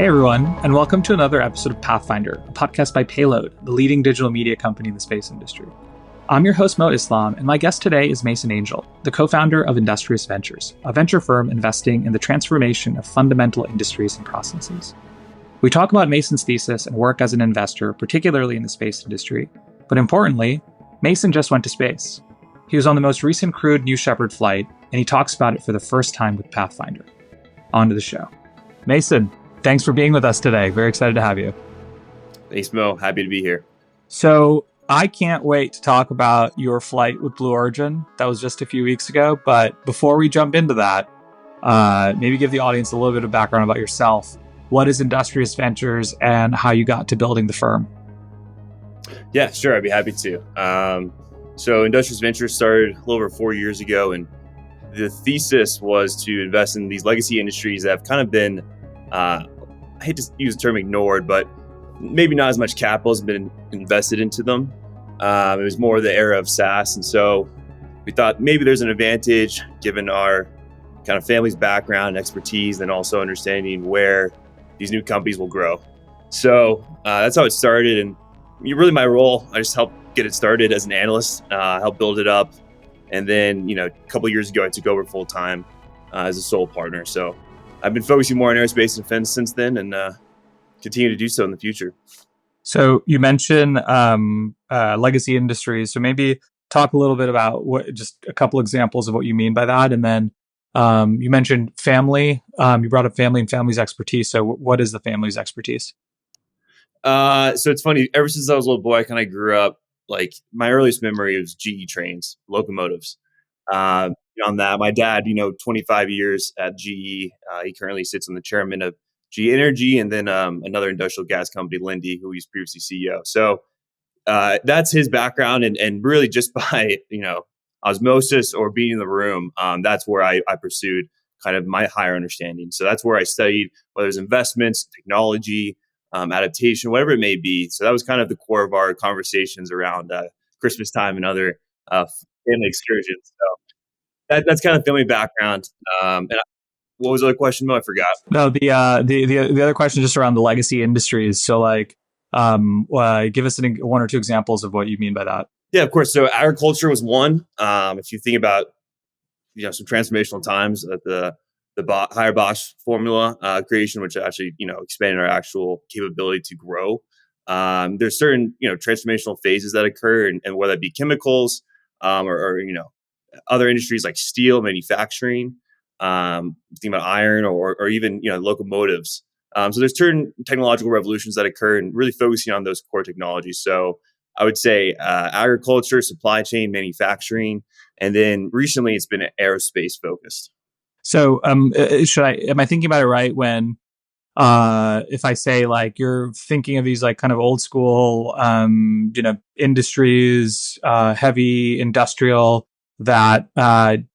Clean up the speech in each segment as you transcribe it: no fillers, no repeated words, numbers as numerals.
Hey everyone, and welcome to another episode of Pathfinder, a podcast by Payload, the leading digital media company in the space industry. I'm your host, Mo Islam, and my guest today is Mason Angel, the co-founder of Industrious Ventures, a venture firm investing in the transformation of fundamental industries and processes. We talk about Mason's thesis and work as an investor, particularly in the space industry, but importantly, Mason just went to space. He was on the most recent crewed New Shepard flight, and he talks about it for the first time with Pathfinder. On to the show. Mason, thanks for being with us today. Very excited to have you. Thanks, Mo. Happy to be here. So I can't wait to talk about your flight with Blue Origin. That was just a few weeks ago. But before we jump into that, maybe give the audience a little bit of background about yourself. What is Industrious Ventures and how you got to building the firm? Yeah, sure. I'd be happy to. So Industrious Ventures started a little over 4 years ago. And the thesis was to invest in these legacy industries that have kind of been I hate to use the term ignored, but maybe not as much capital has been invested into them. It was more the era of SaaS. And so we thought maybe there's an advantage given our kind of family's background and expertise and also understanding where these new companies will grow. So that's how it started. And really my role, I just helped get it started as an analyst, help build it up. And then, a couple of years ago, I took over full time as a sole partner. So I've been focusing more on aerospace and defense since then and continue to do so in the future. So you mentioned legacy industries. So maybe talk a little bit about just a couple examples of what you mean by that. And then you mentioned family. You brought up family and family's expertise. So what is the family's expertise? So it's funny. Ever since I was a little boy, I kind of grew up, like my earliest memory was GE trains, locomotives. On that, my dad, 25 years at GE. He currently sits on the chairman of GE Energy and then another industrial gas company, Linde, who he's previously CEO. So that's his background. And really just by, osmosis or being in the room, that's where I pursued kind of my higher understanding. So that's where I studied, whether it's investments, technology, adaptation, whatever it may be. So that was kind of the core of our conversations around Christmas time and other family excursions. So that's kind of family background. And what was the other question, Mo? I forgot. No, the other question just around the legacy industries. So give us one or two examples of what you mean by that. Yeah, of course. So agriculture was one. If you think about, some transformational times at the higher Bosch formula creation, which actually, expanded our actual capability to grow. There's certain, transformational phases that occur and whether it be chemicals or other industries like steel manufacturing, think about iron or even, locomotives. So there's certain technological revolutions that occur and really focusing on those core technologies. So I would say agriculture, supply chain, manufacturing, and then recently it's been aerospace focused. So am I thinking about it right when if I say like you're thinking of these like kind of old school industries, heavy industrial that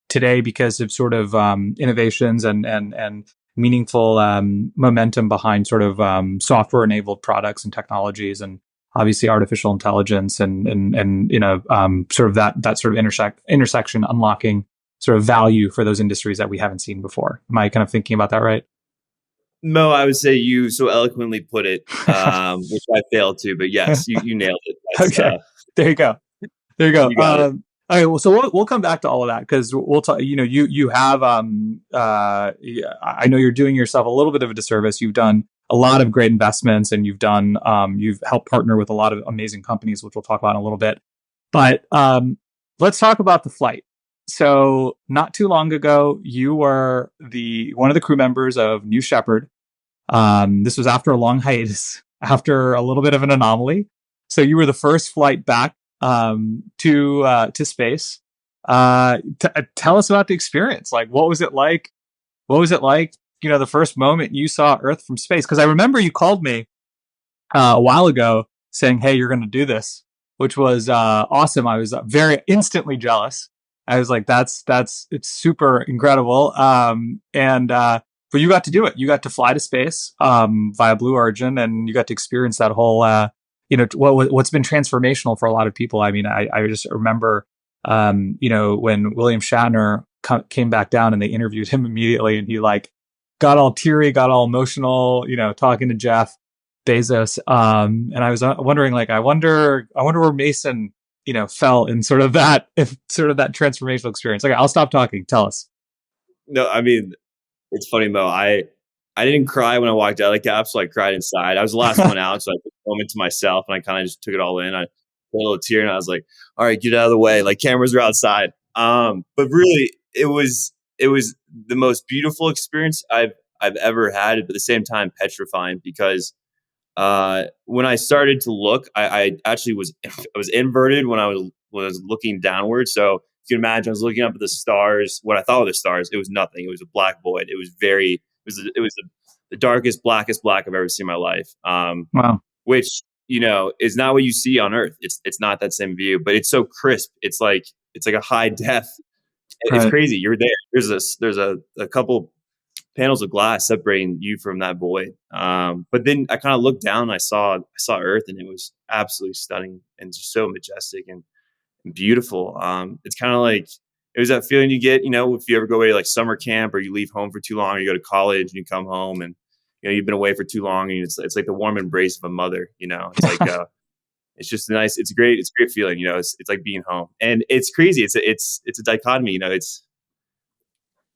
today, because of sort of innovations and meaningful momentum behind sort of software enabled products and technologies, and obviously artificial intelligence and sort of that sort of intersection unlocking sort of value for those industries that we haven't seen before. Am I kind of thinking about that right? Mo, I would say you so eloquently put it, which I failed to, but yes, you nailed it. Okay, there you go. You okay, well, so we'll come back to all of that because we'll talk. You have I know you're doing yourself a little bit of a disservice. You've done a lot of great investments, and you've helped partner with a lot of amazing companies, which we'll talk about in a little bit. But let's talk about the flight. So not too long ago, you were one of the crew members of New Shepard. This was after a long hiatus, after a little bit of an anomaly. So you were the first flight back to space. Tell us about the experience. Like, what was it like? What was it like? The first moment you saw Earth from space? Because I remember you called me a while ago saying, "Hey, you're going to do this," which was awesome. I was very instantly jealous. I was like, it's super incredible. But you got to do it. You got to fly to space, via Blue Origin, and you got to experience that whole, what's been transformational for a lot of people. I mean, I just remember, when William Shatner came back down and they interviewed him immediately, and he got all teary, got all emotional, talking to Jeff Bezos. And I was wondering, like, I wonder where Mason, fell in sort of that transformational experience. Okay, I'll stop talking. Tell us. No, I mean, it's funny, Mo. I didn't cry when I walked out of the capsule. I cried inside. I was the last one out, so I took a moment to myself, and I kind of just took it all in. I put a little tear, and I was like, "All right, get out of the way." Like, cameras are outside. But really, it was the most beautiful experience I've ever had, but at the same time petrifying, because when I started to look, I actually I was inverted when I was looking downward. So you can imagine I was looking up at the stars. What I thought were the stars, it was nothing. It was a black void. It was the darkest, blackest black I've ever seen in my life. Wow. Which is not what you see on Earth. It's not that same view, but it's so crisp. It's like a high def. It's Right. crazy. You're there. There's a couple panels of glass separating you from that void. But then I kind of looked down and I saw Earth, and it was absolutely stunning and just so majestic and beautiful. It's kind of like, it was that feeling you get, if you ever go away to like summer camp, or you leave home for too long, or you go to college and you come home and you've been away for too long, and it's like the warm embrace of a mother. It's like it's just nice. It's a great feeling. It's like being home, and it's crazy. It's a dichotomy.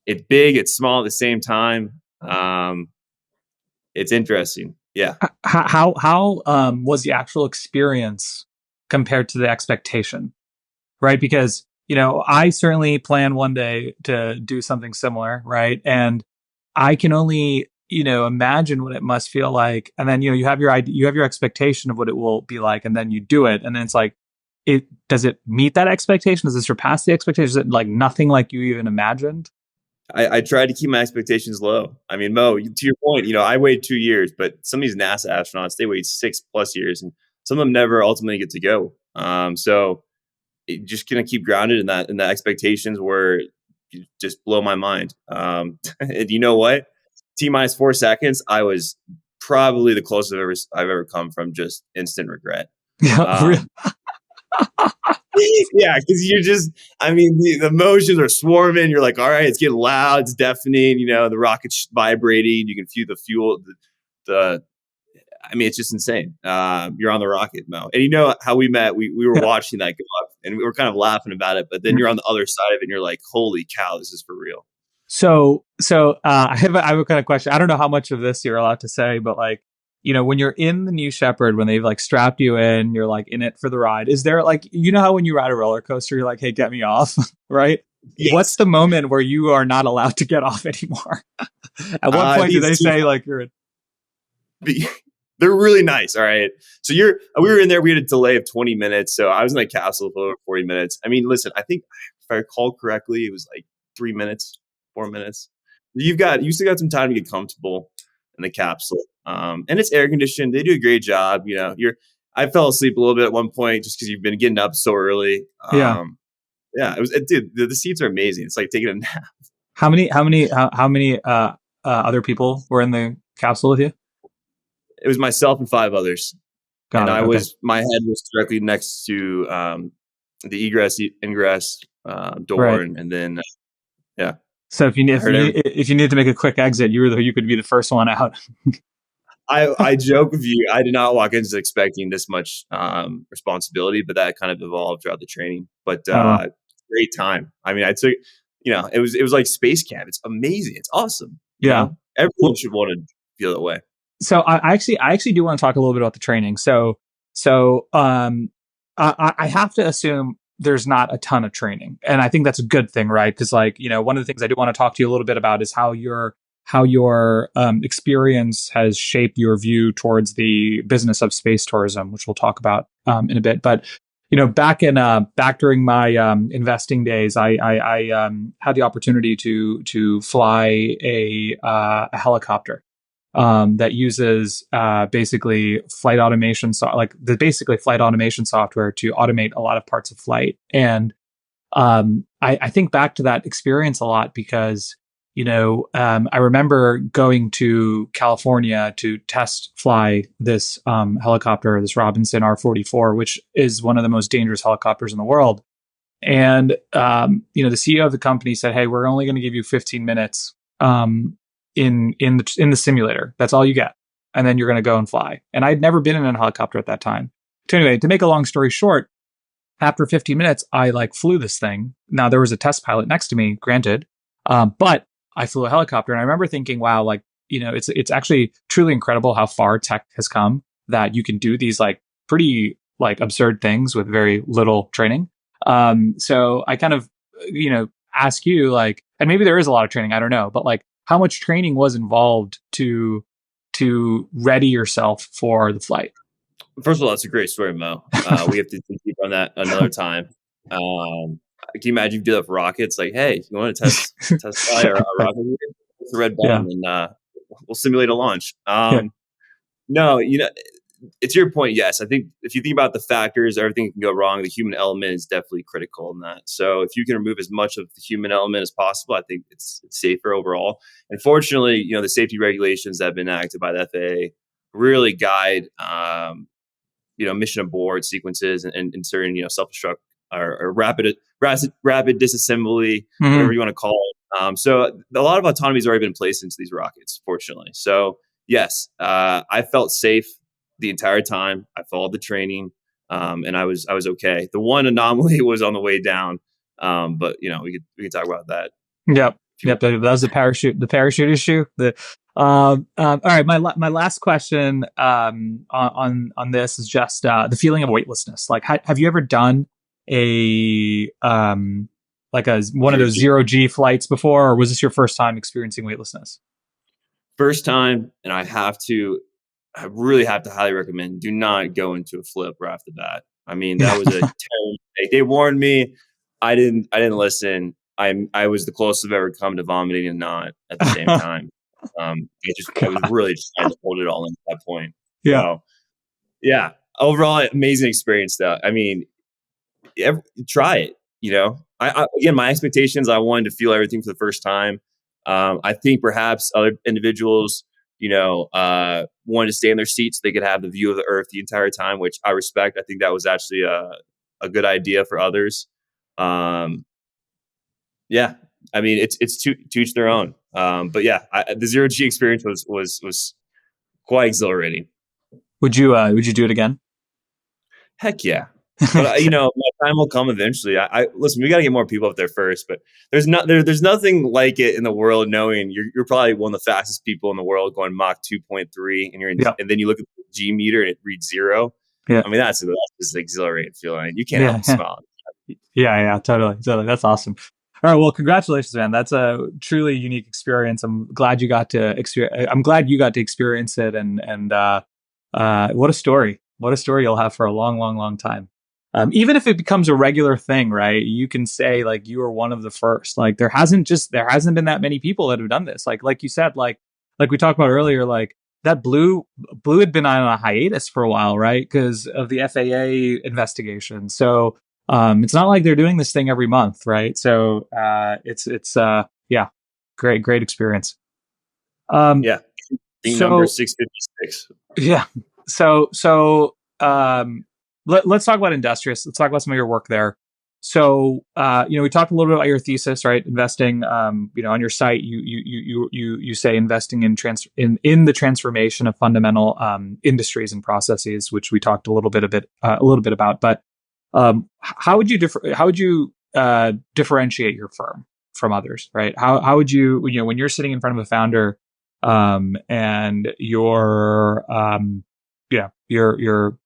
It's big, it's small at the same time. It's interesting. Yeah. How was the actual experience compared to the expectation? Right? Because, I certainly plan one day to do something similar, right? And I can only, imagine what it must feel like. And then, you have your idea, you have your expectation of what it will be like, and then you do it. And then it's like, does it meet that expectation? Does it surpass the expectation? Is it like nothing like you even imagined? I tried to keep my expectations low. I mean, Mo, to your point, I waited 2 years, but some of these NASA astronauts, they wait 6+ years, and some of them never ultimately get to go. So just gonna keep grounded in that, expectations were just blow my mind. And you know what? T-minus 4 seconds, I was probably the closest I've ever come from just instant regret. Yeah. Yeah, because the emotions are swarming. You're like, all right, it's getting loud, it's deafening. The rocket's vibrating. You can feel the fuel. It's just insane. You're on the rocket, Mo, and you know how we met. We were watching that go up, and we were kind of laughing about it. But then you're on the other side of it, and you're like, holy cow, this is for real. So I have a kind of question. I don't know how much of this you're allowed to say, but like, when you're in the new Shepard, when they've like strapped you in, you're like in it for the ride. Is there like, how when you ride a roller coaster, you're like, hey, get me off, right? Yes. What's the moment where you are not allowed to get off anymore? At what point do they say like you're in? They're really nice. All right. So we were in there, we had a delay of 20 minutes. So I was in the capsule for over 40 minutes. I mean, listen, I think if I recall correctly, it was like 3 minutes, 4 minutes. You still got some time to get comfortable in the capsule. And it's air conditioned. They do a great job. I fell asleep a little bit at one point just because you've been getting up so early. Yeah. It was, dude, the seats are amazing. It's like taking a nap. How many other people were in the capsule with you? It was myself and 5 others. Got it. Okay. My head was directly next to the egress ingress door, right. And then yeah. So if you need to make a quick exit, you could be the first one out. I joke with you. I did not walk in expecting this much responsibility, but that kind of evolved throughout the training. But great time. I mean, I took, it was like space camp. It's amazing. It's awesome. Yeah, everyone should want to feel that way. So I actually do want to talk a little bit about the training. So I have to assume there's not a ton of training, and I think that's a good thing, right? Because one of the things I do want to talk to you a little bit about is how your experience has shaped your view towards the business of space tourism, which we'll talk about in a bit. But back during my investing days, I had the opportunity to fly a helicopter that uses basically flight automation software to automate a lot of parts of flight. And I think back to that experience a lot because I remember going to California to test fly this helicopter, this Robinson R-44, which is one of the most dangerous helicopters in the world. And the CEO of the company said, "Hey, we're only going to give you 15 minutes in the simulator. That's all you get, and then you're going to go and fly. And I'd never been in a helicopter at that time. So anyway, to make a long story short, after 15 minutes, I like flew this thing. Now there was a test pilot next to me, granted, but I flew a helicopter, and I remember thinking, wow, like, it's actually truly incredible how far tech has come, that you can do these like pretty like absurd things with very little training. So I kind of, ask you, like, and maybe there is a lot of training, I don't know, but like, how much training was involved to ready yourself for the flight? First of all, that's a great story, Mo. We have to keep on that another time. Can you imagine if you did that for rockets? Like, hey, you want to test fly a rocket? It's the red button, and we'll simulate a launch. No, it's your point. Yes, I think if you think about the factors, everything can go wrong. The human element is definitely critical in that. So if you can remove as much of the human element as possible, I think it's safer overall. And fortunately, the safety regulations that have been enacted by the FAA really guide mission abort sequences and certain, self-destruct or rapid disassembly, whatever you want to call it. So a lot of autonomy has already been placed into these rockets, fortunately. So yes, I felt safe the entire time. I followed the training, and I was okay. The one anomaly was on the way down, but we could talk about that. Yep. That was the parachute issue. All right. My last question on this is just the feeling of weightlessness. Like, have you ever done one of those 0G flights before, or was this your first time experiencing weightlessness? First time, and I really have to highly recommend, do not go into a flip right off the bat. I mean, that was a terrible mistake. They warned me. I didn't listen. I was the closest I've ever come to vomiting and not at the same time. I was really just trying to hold it all in at that point. Yeah. So, yeah. Overall, amazing experience though. I mean, try it, again, my expectations, I wanted to feel everything for the first time. I think perhaps other individuals, wanted to stay in their seats so they could have the view of the earth the entire time, which I respect. I think that was actually a good idea for others. Yeah, I mean, it's to each their own. But yeah, the 0G experience was quite exhilarating. Would you do it again? Heck yeah. But my time will come eventually. I listen. We got to get more people up there first. But there's nothing like it in the world. Knowing you're probably one of the fastest people in the world, going Mach 2.3, and and then you look at the G meter and it reads 0. Yeah. I mean, that's just an exhilarating feeling. You can't help but smile. Yeah, totally. That's awesome. All right, well, congratulations, man. That's a truly unique experience. I'm glad you got to experience it, and what a story! What a story you'll have for a long, long, long time. Even if it becomes a regular thing, right? You can say like you were one of the first. Like there hasn't been that many people that have done this. Like you said, like we talked about earlier, like that Blue had been on a hiatus for a while, right? Because of the FAA investigation. So it's not like they're doing this thing every month, right? So it's great experience. Number 656. Yeah. So let's talk about Industrious. Let's talk about some of your work there. So, we talked a little bit about your thesis, right? Investing, on your site, you say investing in the transformation of fundamental industries and processes, which we talked a little bit about. But how would you differentiate your firm from others, right? How would you, when you're sitting in front of a founder, and you're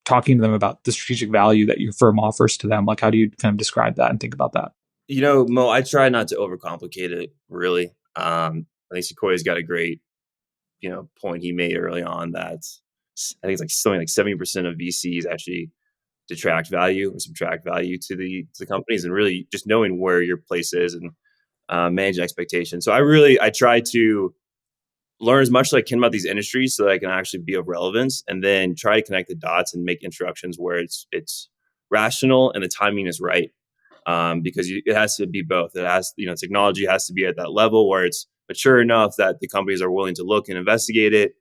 talking to them about the strategic value that your firm offers to them, like how do you kind of describe that and think about that? Mo, I try not to overcomplicate it, really. I think Sequoia's got a great, point he made early on that I think it's like something like 70% of VCs actually detract value or subtract value to the companies, and really just knowing where your place is and managing expectations. So I try to learn as much as I can about these industries so that I can actually be of relevance, and then try to connect the dots and make introductions where it's rational and the timing is right. Because it has to be both. It has, technology has to be at that level where it's mature enough that the companies are willing to look and investigate it.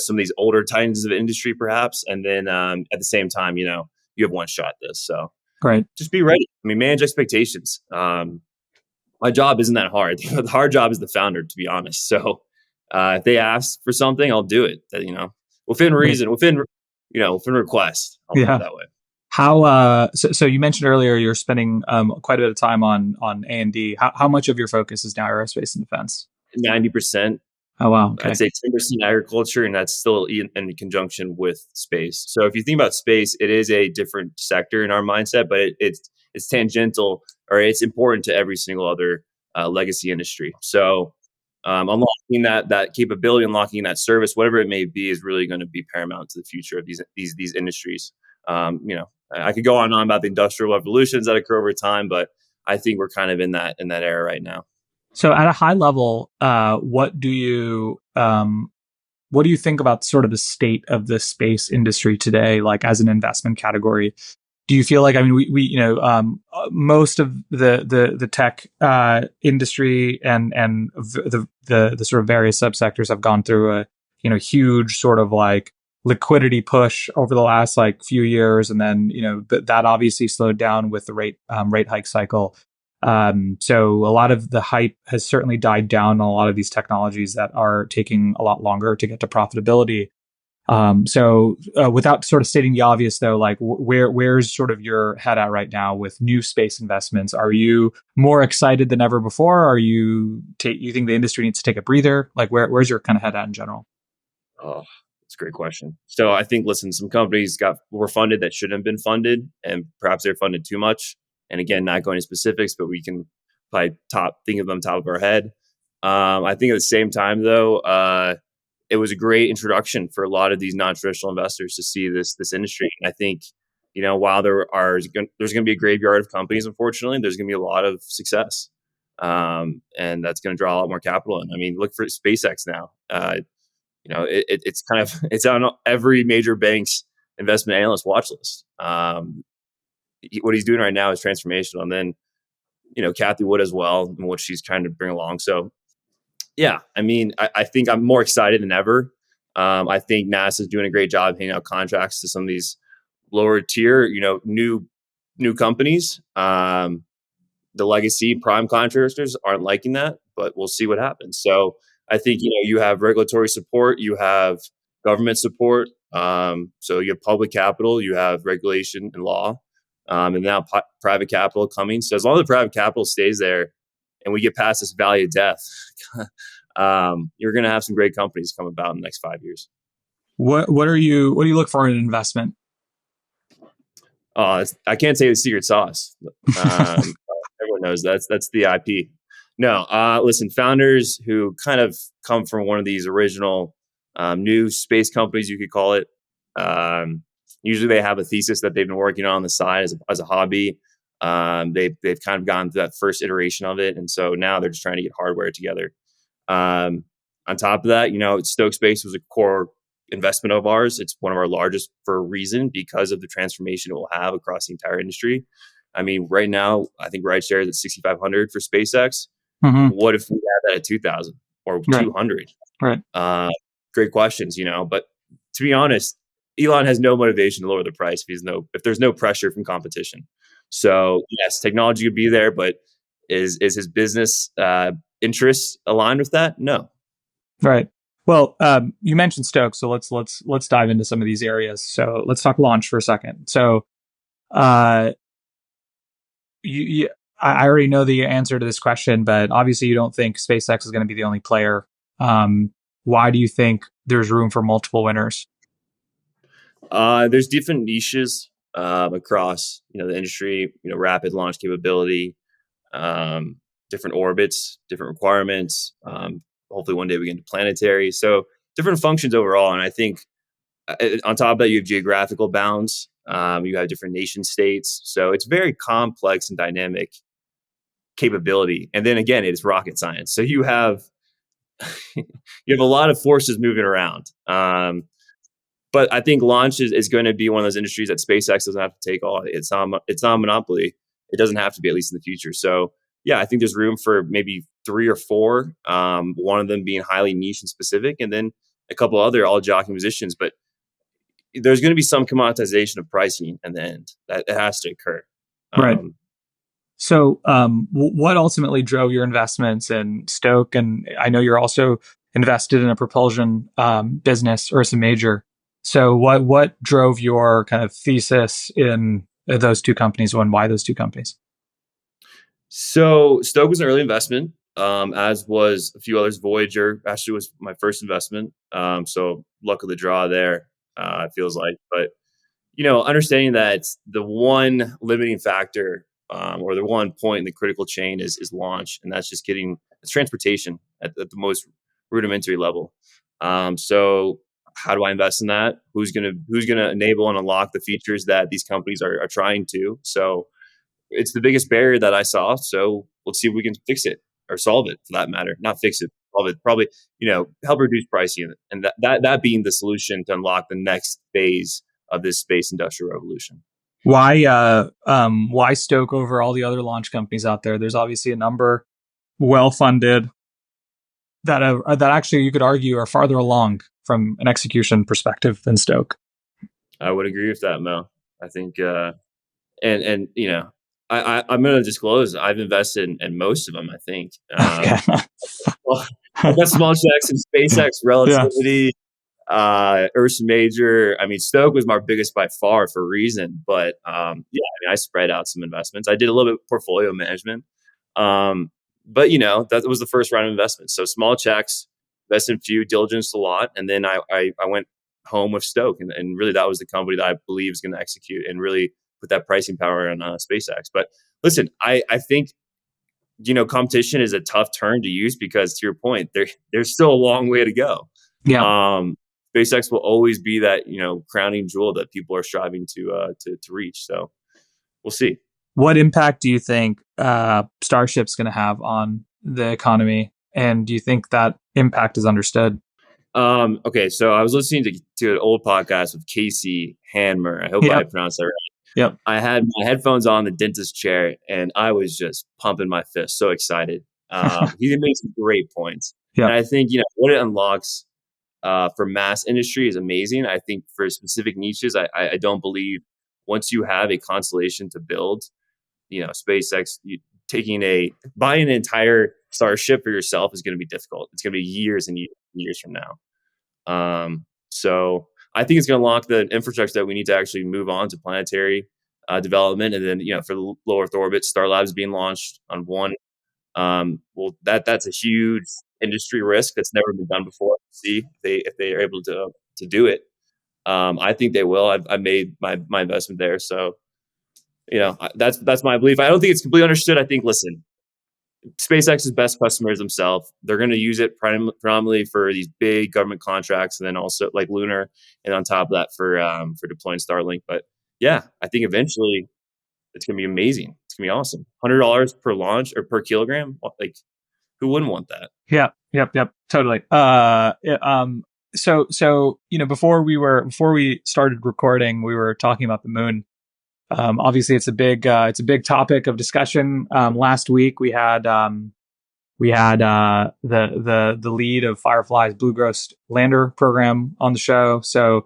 Some of these older titans of industry, perhaps, and then at the same time, you have one shot at this. So right, just be ready. I mean, manage expectations. My job isn't that hard. The hard job is the founder, to be honest. So If they ask for something, I'll do it. Within reason, within request. I'll put it Yeah. that way. How so you mentioned earlier you're spending quite a bit of time on A&D. How much of your focus is now aerospace and defense? 90%. Oh wow, okay. I'd say 10% agriculture, and that's still in conjunction with space. So if you think about space, it is a different sector in our mindset, but it's tangential, or it's important to every single other legacy industry. So unlocking that capability, unlocking that service, whatever it may be, is really going to be paramount to the future of these industries. I could go on and on about the industrial revolutions that occur over time, but I think we're kind of in that era right now. So at a high level, what do you think about sort of the state of the space industry today, like as an investment category? Do you feel like, I mean, we most of the tech industry and the sort of various subsectors have gone through a huge sort of like liquidity push over the last like few years, and then that obviously slowed down with the rate hike cycle. So a lot of the hype has certainly died down on a lot of these technologies that are taking a lot longer to get to profitability. So without sort of stating the obvious though, like where's sort of your head at right now with new space investments? Are you more excited than ever before? Are you think the industry needs to take a breather? Like where's your kind of head at in general? Oh, that's a great question. So I think, listen, some companies were funded that shouldn't have been funded, and perhaps they're funded too much. And again, not going into specifics, but we can probably think of them top of our head. I think at the same time, though, it was a great introduction for a lot of these non-traditional investors to see this industry. And I think, while there's going to be a graveyard of companies, unfortunately, there's going to be a lot of success, and that's going to draw a lot more capital in. I mean, look for SpaceX now. It's kind of it's on every major bank's investment analyst watch list. What he's doing right now is transformational, and then Kathy Wood as well, and what she's trying to bring along. So yeah, I mean, I think I'm more excited than ever. I think NASA's doing a great job handing out contracts to some of these lower tier, new companies. The legacy prime contractors aren't liking that, but we'll see what happens. So I think, you have regulatory support, you have government support. So you have public capital, you have regulation and law, and now private capital coming. So as long as the private capital stays there and we get past this valley of death, you're going to have some great companies come about in the next 5 years. What do you look for in an investment? I can't say the secret sauce. Everyone knows that's the IP. No, listen, founders who kind of come from one of these original new space companies, you could call it. Usually they have a thesis that they've been working on the side as a hobby. They've kind of gone through that first iteration of it, and so now they're just trying to get hardware together. On top of that, Stoke Space was a core investment of ours. It's one of our largest for a reason, because of the transformation it will have across the entire industry. I mean, right now, I think rideshare is at 6,500 for SpaceX. Mm-hmm. What if we had that at 2,000 or 200? Right. Great questions, but to be honest, Elon has no motivation to lower the price if there's no pressure from competition. So yes, technology would be there, but is his business interests aligned with that? No. Right. Well, you mentioned Stoke, so let's dive into some of these areas. So let's talk launch for a second. So, I already know the answer to this question, but obviously you don't think SpaceX is going to be the only player. Why do you think there's room for multiple winners? There's different niches across the industry. Rapid launch capability, different orbits, different requirements. Hopefully one day we get into planetary. So different functions overall. And I think on top of that, you have geographical bounds. You have different nation states. So it's very complex and dynamic capability. And then again, it's rocket science. So you have a lot of forces moving around. But I think launch is going to be one of those industries that SpaceX doesn't have to take all. It's not a monopoly. It doesn't have to be, at least in the future. So yeah, I think there's room for maybe 3 or 4, one of them being highly niche and specific, and then a couple other all jockeying positions. But there's going to be some commoditization of pricing in the end. That has to occur. Right. So what ultimately drove your investments in Stoke? And I know you're also invested in a propulsion business, Ursa Major. So what drove your kind of thesis in those two companies, and why those two companies? So Stoke was an early investment, as was a few others. Voyager actually was my first investment. So luck of the draw there, it feels like. But understanding that the one limiting factor, or the one point in the critical chain is launch, and that's just getting it's transportation at the most rudimentary level. So how do I invest in that? Who's gonna enable and unlock the features that these companies are trying to? So it's the biggest barrier that I saw. So let's see if we can fix it or solve it, for that matter. Not fix it, solve it. Probably, help reduce pricing, and that being the solution to unlock the next phase of this space industrial revolution. Why Stoke over all the other launch companies out there? There's obviously a number well funded that actually you could argue are farther along from an execution perspective than Stoke. I would agree with that, Mo. I think, and I'm going to disclose I've invested in most of them. I think. Okay. Well, I've got small checks in SpaceX, Relativity, Ursa Major. I mean, Stoke was my biggest by far for a reason, but I spread out some investments. I did a little bit of portfolio management, but that was the first round of investments. So small checks, invested in few, diligence a lot, and then I went home with Stoke, and really that was the company that I believe is going to execute and really put that pricing power on SpaceX. But listen, I think competition is a tough term to use because, to your point, there's still a long way to go. Yeah. SpaceX will always be that crowning jewel that people are striving to reach. So we'll see. What impact do you think Starship's going to have on the economy, and do you think that impact is understood? Okay, so I was listening to an old podcast with Casey Hanmer. I hope I pronounced that right. Yep. I had my headphones on the dentist chair, and I was just pumping my fist, so excited. He made some great points. Yep. And I think what it unlocks for mass industry is amazing. I think for specific niches, I don't believe once you have a constellation to build, SpaceX buying an entire Starship for yourself is going to be difficult. It's going to be years and years from now. So I think it's going to unlock the infrastructure that we need to actually move on to planetary development, and then for the low Earth orbit, Starlab's being launched on one. Well, that's a huge industry risk that's never been done before. See if they are able to do it. I think they will. I've made my investment there, so that's my belief. I don't think it's completely understood. I think, listen, SpaceX's best customers themselves. They're going to use it predominantly for these big government contracts, and then also like lunar, and on top of that for deploying Starlink. But yeah, I think eventually it's going to be amazing. It's going to be awesome. $100 per launch or per kilogram. Like, who wouldn't want that? Yeah. Yep. Totally. So before we started recording, we were talking about the moon. Obviously, it's a big topic of discussion. Last week we had the lead of Firefly's Blue Ghost lander program on the show. So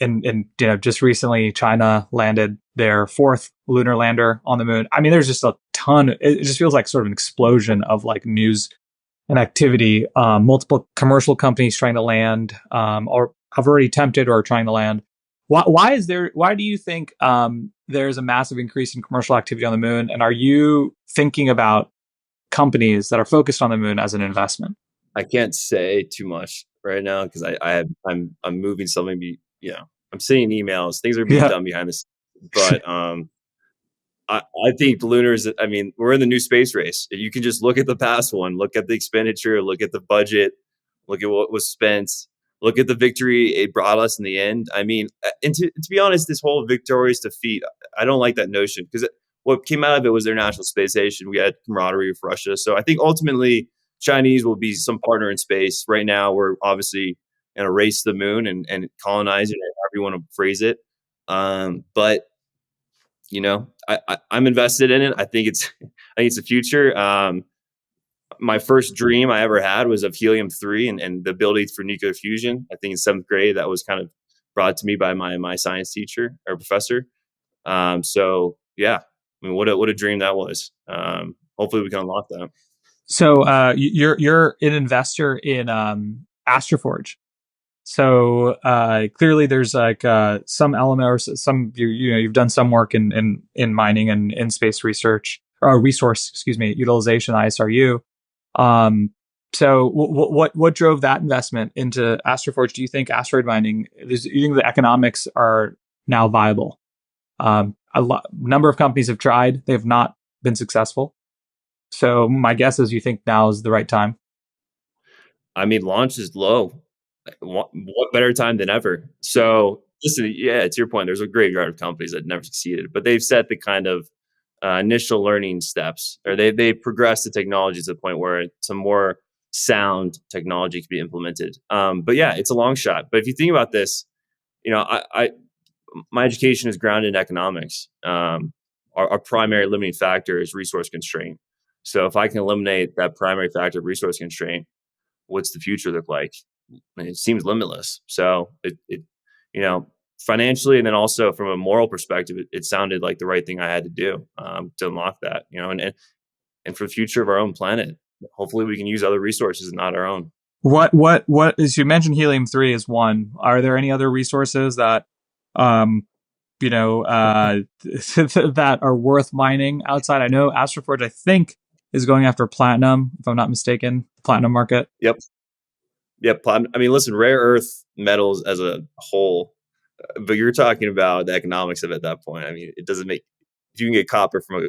and just recently China landed their fourth lunar lander on the moon. I mean, there's just a ton. It just feels like sort of an explosion of like news and activity. Multiple commercial companies trying to land, or have already attempted or are trying to land. Why do you think there's a massive increase in commercial activity on the moon? And are you thinking about companies that are focused on the moon as an investment? I can't say too much right now because I'm moving something. I'm seeing emails. Things are being done behind the scenes. But I think lunars. I mean, we're in the new space race. You can just look at the past one, look at the expenditure, look at the budget, look at what was spent. Look at the victory it brought us in the end. I mean, and to be honest, this whole victorious defeat, I don't like that notion because what came out of it was their national space station. We had camaraderie with Russia. So I think ultimately Chinese will be some partner in space. Right now, we're obviously in a race to the moon and colonizing it, however you want to phrase it. But I'm invested in it. I think it's the future. My first dream I ever had was of helium-3 and the ability for nuclear fusion. I think in 7th grade, that was kind of brought to me by my science teacher or professor. So yeah, I mean, what a dream that was. Hopefully we can unlock that. So you're an investor in AstroForge. So clearly there's like some element or some you know you've done some work in mining and in space research or resource excuse me utilization ISRU. Um, so what drove that investment into AstroForge? Do you think asteroid mining? Do you think the economics are now viable? Number of companies have tried; they have not been successful. So my guess is you think now is the right time. I mean, launch is low. What better time than ever? So, listen, yeah, to your point, there's a graveyard of companies that never succeeded, but they've set the kind of initial learning steps, or they progressed the technology to the point where some more sound technology can be implemented. But yeah, it's a long shot. But if you think about this, you know, my education is grounded in economics. Our primary limiting factor is resource constraint. So if I can eliminate that primary factor of resource constraint, what's the future look like? And it seems limitless. So you know, financially and then also from a moral perspective, it sounded like the right thing I had to do to unlock that. You know, and for the future of our own planet, hopefully we can use other resources and not our own. What is you mentioned helium-3 is one. Are there any other resources that um you know that are worth mining outside? I know AstroForge I think is going after platinum if I'm not mistaken, platinum market. Yep. Yep. I mean, listen, rare earth metals as a whole, but you're talking about the economics of it at that point. I mean, it doesn't make, if you can get copper from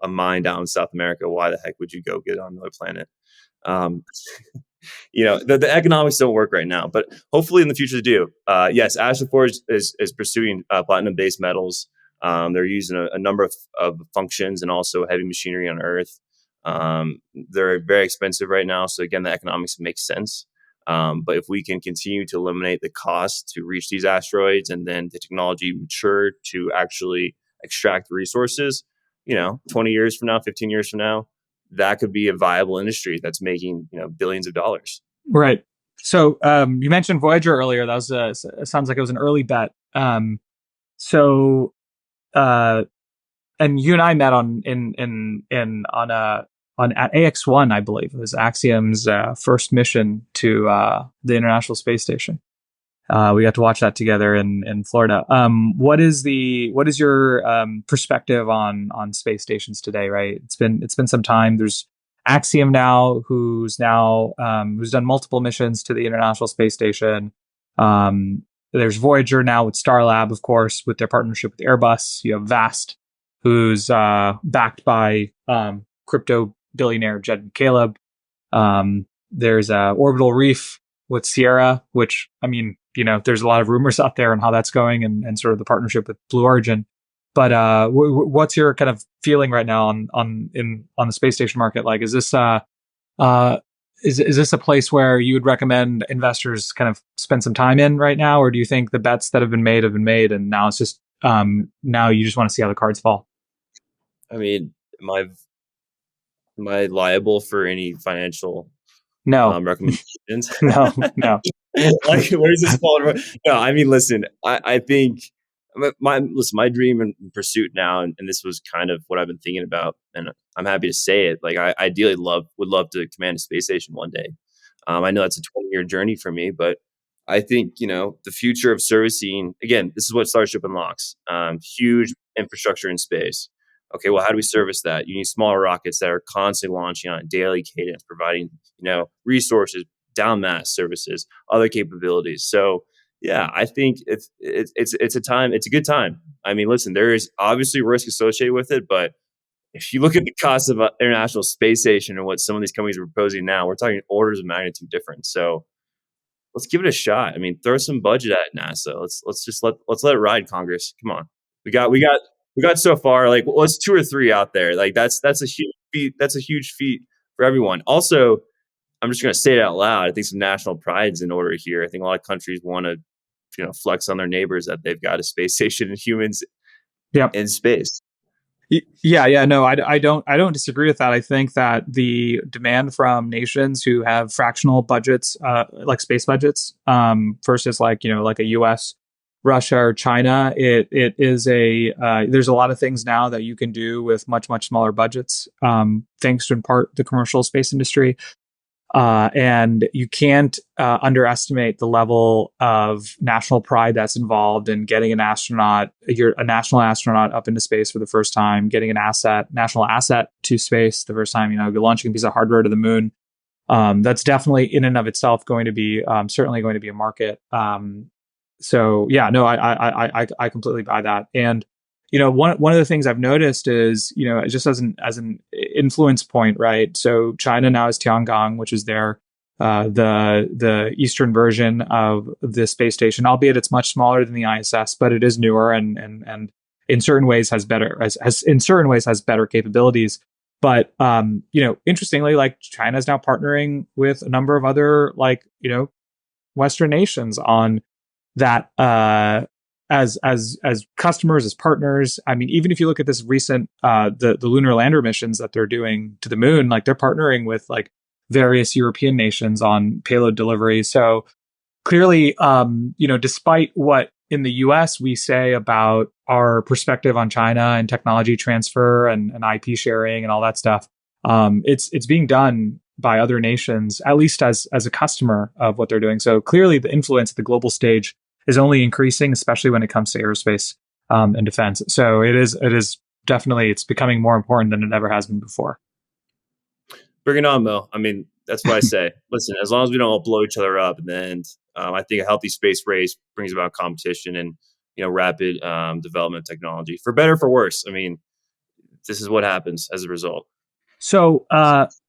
a mine down in South America, why the heck would you go get it on another planet? Um, you know, the economics don't work right now, but hopefully in the future they do. Yes, AstroForge is pursuing platinum based metals. They're using a number of functions and also heavy machinery on Earth. They're very expensive right now, so again, the economics make sense. But if we can continue to eliminate the cost to reach these asteroids, and then the technology mature to actually extract the resources, you know, 20 years from now, 15 years from now, that could be a viable industry that's making, you know, billions of dollars. Right. So you mentioned Voyager earlier. That was it sounds like it was an early bet. So uh, and you and I met on at AX1, I believe it was Axiom's first mission to the International Space Station. We got to watch that together in Florida. What is your perspective on space stations today? Right, it's been some time. There's Axiom now, who's done multiple missions to the International Space Station. There's Voyager now with Starlab, of course, with their partnership with Airbus. You have Vast, who's backed by crypto billionaire Jed McCaleb. There's Orbital Reef with Sierra, which, I mean, you know, there's a lot of rumors out there on how that's going and sort of the partnership with Blue Origin. But what's your kind of feeling right now on the space station market? Like, is this is this a place where you would recommend investors kind of spend some time in right now, or do you think the bets that have been made, and now it's just now you just want to see how the cards fall? I mean, am I liable for any financial No, recommendations? no, no. Like, where's this falling? No, I mean, listen, I think my dream and pursuit now, and this was kind of what I've been thinking about, and I'm happy to say it. Like, I ideally would love to command a space station one day. I know that's a 20-year journey for me, but I think, you know, the future of servicing, again, this is what Starship unlocks. Huge infrastructure in space. Okay, well, how do we service that? You need smaller rockets that are constantly launching on a daily cadence, providing, you know, resources, down mass services, other capabilities. So yeah, I think it's a good time. I mean, listen, there is obviously risk associated with it, but if you look at the cost of an International Space Station and what some of these companies are proposing now, we're talking orders of magnitude difference. So let's give it a shot. I mean, throw some budget at NASA. Let's let it ride, Congress. Come on. We got so far. Like, well, it's two or three out there. Like, that's a huge feat. That's a huge feat for everyone. Also, I'm just going to say it out loud. I think some national pride's in order here. I think a lot of countries want to, you know, flex on their neighbors that they've got a space station and humans Yeah. in space. Yeah. No, I don't disagree with that. I think that the demand from nations who have fractional budgets, like space budgets, versus like, you know, like a US Russia or China. It is there's a lot of things now that you can do with much smaller budgets, thanks to in part the commercial space industry. And you can't underestimate the level of national pride that's involved in getting a national astronaut up into space for the first time, getting a national asset to space the first time. You're launching a piece of hardware to the moon. That's definitely in and of itself going to be certainly going to be a market. So yeah, no, I completely buy that. And one of the things I've noticed is, just as an influence point, right? So China now has Tiangong, which is the eastern version of the space station, albeit it's much smaller than the ISS, but it is newer and in certain ways has better capabilities. But interestingly, like China is now partnering with a number of other Western nations on that as customers, as partners. I mean, even if you look at this recent the lunar lander missions that they're doing to the moon, like they're partnering with like various European nations on payload delivery. So clearly, despite what in the US we say about our perspective on China and technology transfer and IP sharing and all that stuff, it's being done by other nations, at least as a customer of what they're doing. So clearly the influence at the global stage is only increasing, especially when it comes to aerospace and defense. So it is definitely, it's becoming more important than it ever has been before. Bring it on, Mo. I mean, that's what I say. Listen, as long as we don't all blow each other up in the end, I think a healthy space race brings about competition and rapid development of technology, for better or for worse. I mean, this is what happens as a result. So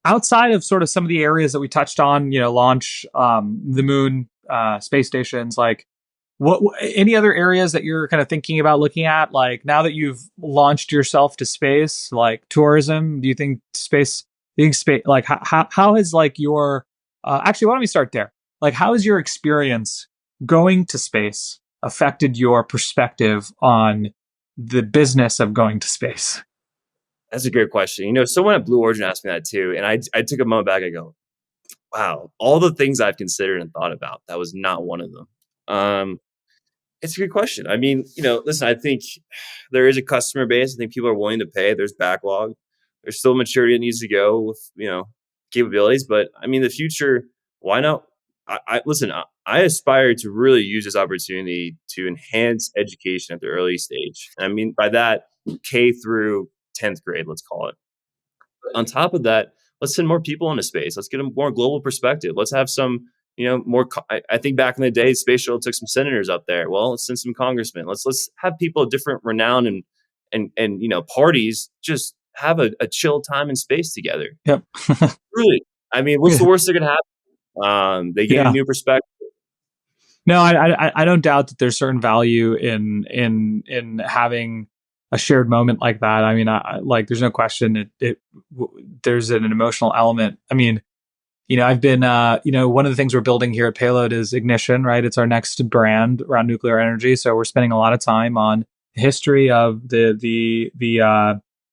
outside of sort of some of the areas that we touched on, launch, the moon, space stations, like what any other areas that you're kind of thinking about looking at? Like now that you've launched yourself to space, like tourism, do you think space, like how has like your actually, why don't we start there? Like, how has your experience going to space affected your perspective on the business of going to space? That's a great question. Someone at Blue Origin asked me that too. And I took a moment back. I go, wow, all the things I've considered and thought about, that was not one of them. It's a good question. I mean, listen, I think there is a customer base. I think people are willing to pay. There's backlog. There's still maturity that needs to go with, capabilities. But I mean, the future, why not? Listen, I aspire to really use this opportunity to enhance education at the early stage. I mean, by that, K through 10th grade, let's call it. On top of that, let's send more people into space. Let's get a more global perspective. Let's have some, more. I think back in the day, Space Shuttle took some senators up there. Well, let's send some congressmen. Let's have people of different renown and parties just have a chill time in space together. Yep. Really, I mean, what's the worst that could happen? They gain a new perspective. No, I don't doubt that there's certain value in having a shared moment like that. I mean, there's no question there's an emotional element. I mean, I've been, one of the things we're building here at Payload is Ignition, right? It's our next brand around nuclear energy. So we're spending a lot of time on the history of the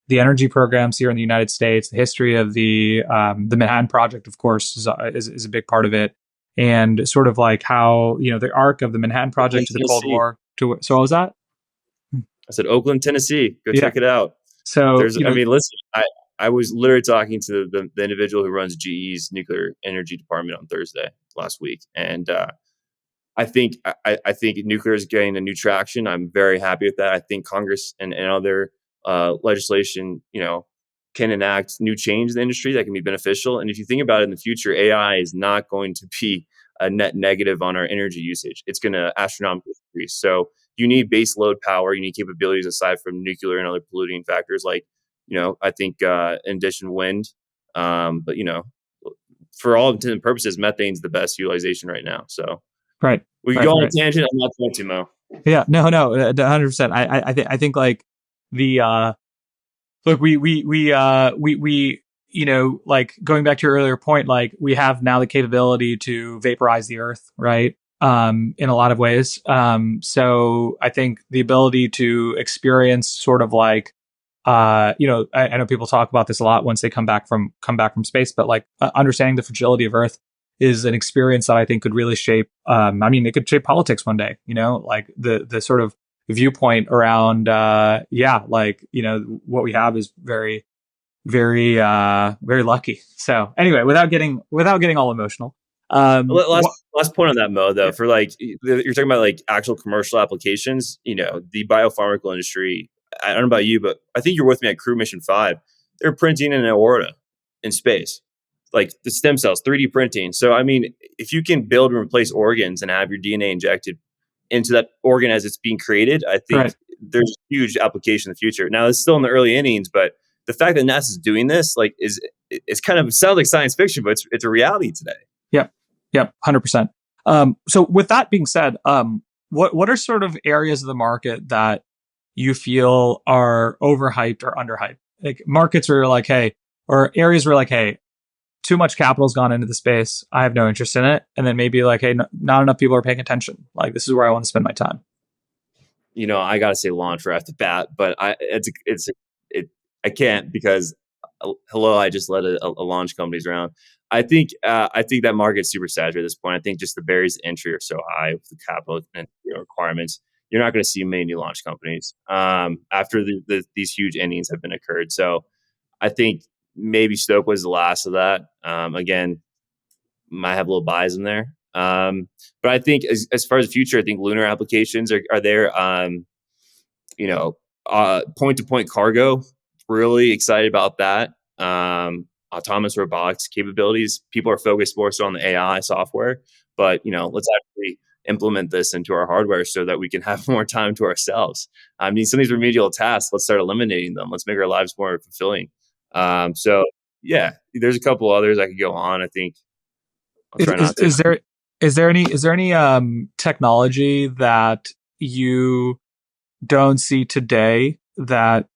energy programs here in the United States, the history of the Manhattan Project, of course, is a big part of it. And sort of like how, the arc of the Manhattan Project to the Cold War. So what was that? I said, Oakland, Tennessee. Go check it out. So, I mean, listen, I was literally talking to the individual who runs GE's nuclear energy department on Thursday last week. And I think nuclear is getting a new traction. I'm very happy with that. I think Congress and other legislation, can enact new change in the industry that can be beneficial. And if you think about it in the future, AI is not going to be a net negative on our energy usage. It's going to astronomically increase. So you need base load power. You need capabilities aside from nuclear and other polluting factors like, I think in addition wind. But, for all intents and purposes, methane's the best utilization right now. So right. We can go on a tangent. I'm not going to, Mo. Yeah, no, 100%. I think like the look, we like going back to your earlier point, like we have now the capability to vaporize the earth, right? In a lot of ways. So I think the ability to experience sort of like, I know people talk about this a lot once they come back from space, but like understanding the fragility of Earth is an experience that I think could really shape. I mean, it could shape politics one day. Like the sort of viewpoint around, like what we have is very, very, very lucky. So anyway, without getting all emotional, last point on that, Mo, though, yeah. for like you're talking about like actual commercial applications. The biopharmaceutical industry. I don't know about you, but I think you're with me at Crew Mission 5. They're printing an aorta in space, like the stem cells, 3D printing. So I mean, if you can build and replace organs and have your DNA injected into that organ as it's being created, I think Right. there's huge application in the future. Now it's still in the early innings, but the fact that NASA's doing this, like, it's kind of sounds like science fiction, but it's a reality today. Yep, 100%. So with that being said, what are sort of areas of the market that you feel are overhyped or underhyped? Like markets are like, hey, or areas where like, hey, too much capital's gone into the space. I have no interest in it. And then maybe like, hey, not enough people are paying attention. Like this is where I want to spend my time. I gotta say launch right off the bat, but I can't because hello, I just led a launch company's round. I think that market's super saturated at this point. I think just the barriers to entry are so high with the capital and requirements. You're not going to see many new launch companies after these huge innings have been occurred. So I think maybe Stoke was the last of that. Again, might have a little bias in there. But I think as far as the future, I think lunar applications are there. Point to point cargo, really excited about that. Autonomous robotics capabilities. People are focused more so on the AI software, but let's actually implement this into our hardware so that we can have more time to ourselves. I mean, some of these remedial tasks, let's start eliminating them. Let's make our lives more fulfilling. So yeah, there's a couple others I could go on. I think I'll try not to. Is there any technology that you don't see today that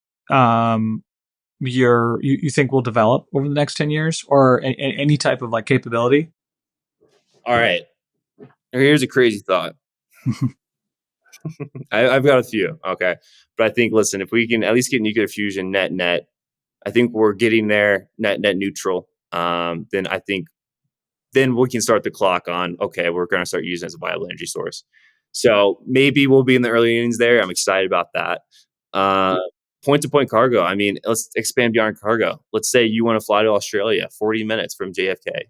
you think will develop over the next 10 years or any type of like capability? All right. Here's a crazy thought. I've got a few. Okay. But I think, listen, if we can at least get nuclear fusion net, I think we're getting there net neutral. Then I think then we can start the clock on, okay, we're going to start using it as a viable energy source. So maybe we'll be in the early innings there. I'm excited about that. Point to point cargo. I mean, let's expand beyond cargo. Let's say you want to fly to Australia, 40 minutes from JFK.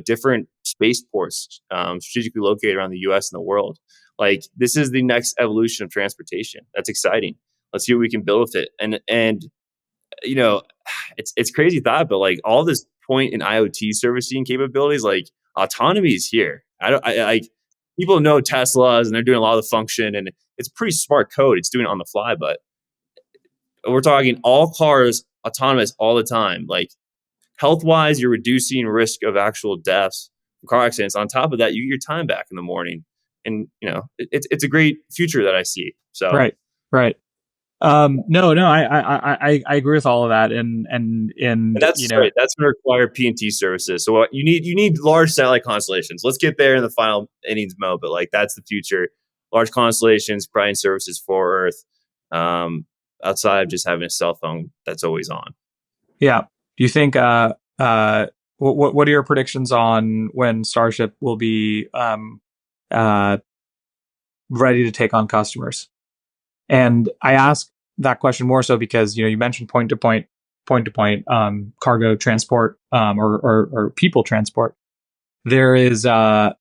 Different spaceports strategically located around the US and the world. Like this is the next evolution of transportation. That's exciting. Let's see what we can build with it. And it's crazy thought, but like all this point in IoT servicing capabilities, like autonomy is here. People know Teslas and they're doing a lot of the function and it's pretty smart code. It's doing it on the fly, but we're talking all cars autonomous all the time. Like health wise, you're reducing risk of actual deaths from car accidents. On top of that, you get your time back in the morning. And it's a great future that I see. So right. No, I agree with all of that, and that's right. That's going to require P&T services. So you need large satellite constellations. Let's get there in the final innings, Mo. But like that's the future. Large constellations, providing services for Earth, outside of just having a cell phone that's always on. Yeah. Do you think? What are your predictions on when Starship will be ready to take on customers? And I ask that question more so because you mentioned point to point cargo transport or people transport. There is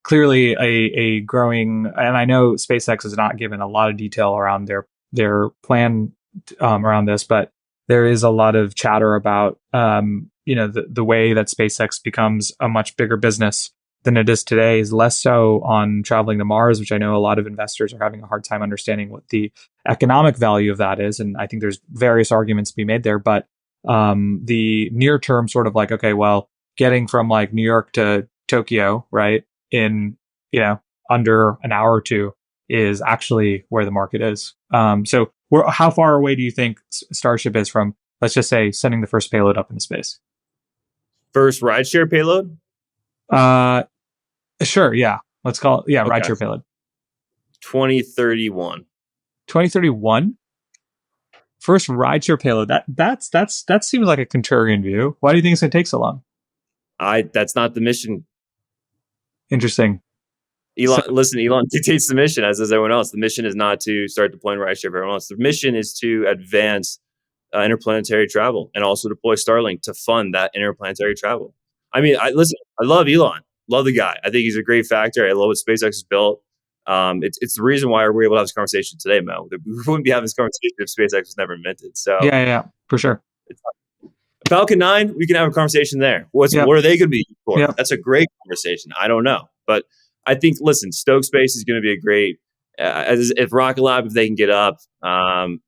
clearly a growing, and I know SpaceX has not given a lot of detail around their plan around this, but there is a lot of chatter about the way that SpaceX becomes a much bigger business than it is today is less so on traveling to Mars, which I know a lot of investors are having a hard time understanding what the economic value of that is. And I think there's various arguments to be made there. But the near term sort of like, okay, well, getting from like New York to Tokyo, right, in, under an hour or two is actually where the market is. So how far away do you think Starship is from, let's just say, sending the first payload up into space? First rideshare payload? Sure, yeah. Let's call it, okay. Rideshare payload. 2031. 2031? First rideshare payload. That seems like a contrarian view. Why do you think it's going to take so long? That's not the mission. Interesting. Elon dictates the mission, as does everyone else. The mission is not to start deploying rideshare for everyone else. The mission is to advance interplanetary travel and also deploy Starlink to fund that interplanetary travel. I mean, I love Elon, love the guy. I think he's a great factor. I love what SpaceX has built. It's the reason why we're able to have this conversation today, Mo. We wouldn't be having this conversation if SpaceX was never invented. So yeah, for sure. Falcon 9, we can have a conversation there. What are they going to be used for? Yep. That's a great conversation. I don't know. But I think, listen, Stoke Space is going to be a great, if Rocket Lab, if they can get up, and,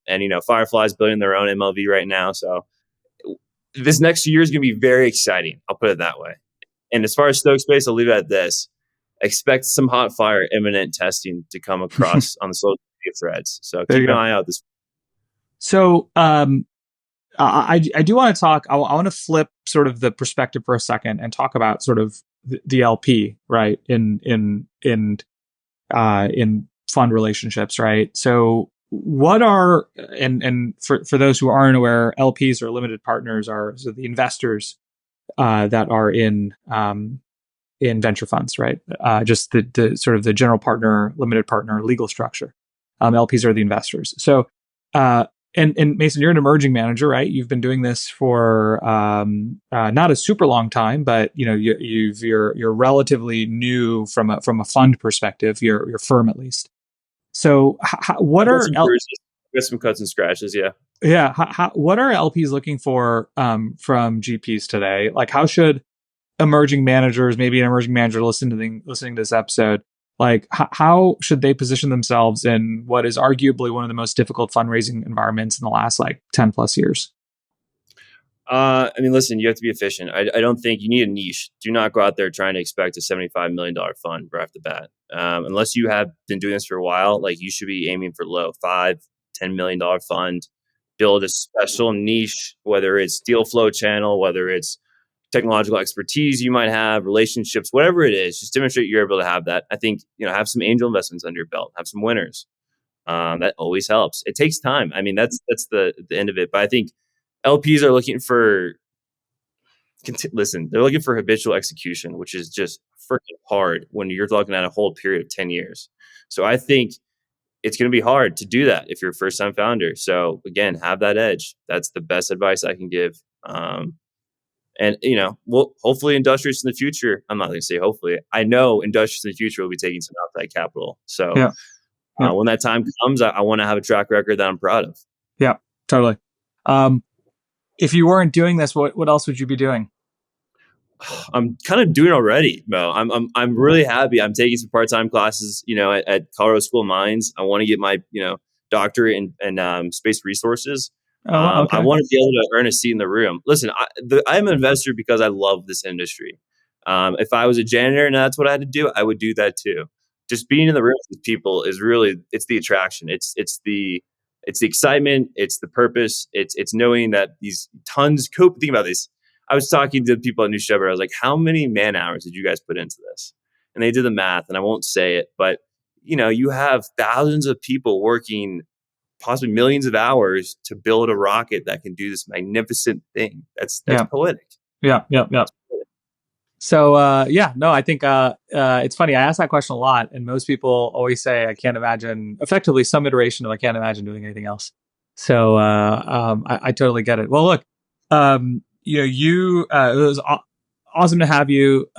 Firefly's building their own MLV right now. So this next year is going to be very exciting. I'll put it that way. And as far as Stoke Space, I'll leave it at this. Expect some hot fire imminent testing to come across on the social media threads. So keep an eye out this. So I do want to talk, I want to flip sort of the perspective for a second and talk about sort of the LP, right? In fund relationships, right? So what are, and for those who aren't aware, LPs or limited partners are so the investors that are in venture funds, right? Just the sort of the general partner, limited partner legal structure. LPs are the investors. So, and Mason, you're an emerging manager, right? You've been doing this for not a super long time, but you're relatively new from a fund perspective. Your firm, at least. So, what are some cuts and scratches? Yeah. Yeah. What are LPs looking for from GPs today? Like, how should emerging managers, maybe an emerging manager listening to this episode, like how should they position themselves in what is arguably one of the most difficult fundraising environments in the last 10 plus years? I mean, listen, you have to be efficient. I don't think you need a niche. Do not go out there trying to expect a $75 million fund right off the bat. Unless you have been doing this for a while, you should be aiming for low $5, $10 million fund, build a special niche, whether it's deal flow channel, whether it's technological expertise you might have, relationships, whatever it is, just demonstrate you're able to have that. I think, have some angel investments under your belt, have some winners. That always helps. It takes time. I mean, that's the end of it. But I think LPs are looking for, they're looking for habitual execution, which is just freaking hard when you're looking at a whole period of 10 years. So I think it's going to be hard to do that if you're a first time founder. So again, have that edge. That's the best advice I can give. And, hopefully Industrious in the future, I'm not going to say hopefully, I know Industrious in the future will be taking some outside capital. So when that time comes, I want to have a track record that I'm proud of. Yeah, totally. If you weren't doing this, what else would you be doing? I'm kind of doing already, Mo. I'm really happy. I'm taking some part-time classes, at Colorado School of Mines. I want to get my, doctorate in space resources. Okay. I want to be able to earn a seat in the room. Listen, I'm an investor because I love this industry. If I was a janitor and that's what I had to do, I would do that too. Just being in the room with people is really, it's the attraction. It's the excitement. It's the purpose. It's knowing that these tons. Think about this. I was talking to people at New Shepard. I was like, how many man hours did you guys put into this? And they did the math, and I won't say it, but you have thousands of people working possibly millions of hours to build a rocket that can do this magnificent thing. That's poetic. Yeah. So, I think it's funny. I ask that question a lot, and most people always say, I can't imagine, effectively some iteration of I can't imagine doing anything else. So I totally get it. Well, look, it was awesome to have you.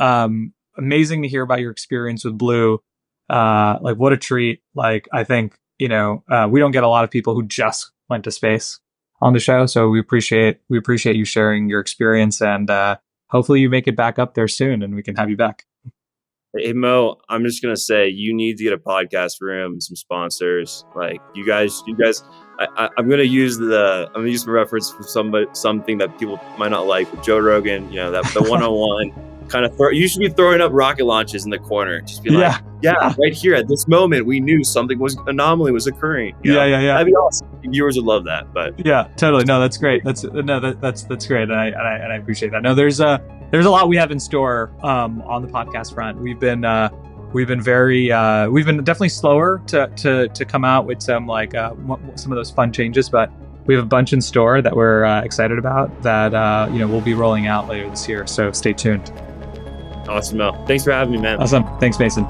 Amazing to hear about your experience with Blue. What a treat. I think, we don't get a lot of people who just went to space on the show. So we appreciate you sharing your experience, and hopefully you make it back up there soon and we can have you back. Hey, Mo, I'm just going to say you need to get a podcast room and some sponsors. You guys, I'm going to use my reference for something that people might not like with Joe Rogan, the 101 kind of you should be throwing up rocket launches in the corner. Just be like, right here at this moment, we knew something anomaly was occurring. Yeah. That'd be awesome. Viewers would love that. But yeah, totally. No, that's great. That's great. And I appreciate that. No, there's a lot we have in store on the podcast front. We've been definitely slower to come out with some of those fun changes, but we have a bunch in store that we're excited about that we'll be rolling out later this year. So stay tuned. Awesome, Mel. Thanks for having me, man. Awesome. Thanks, Mason.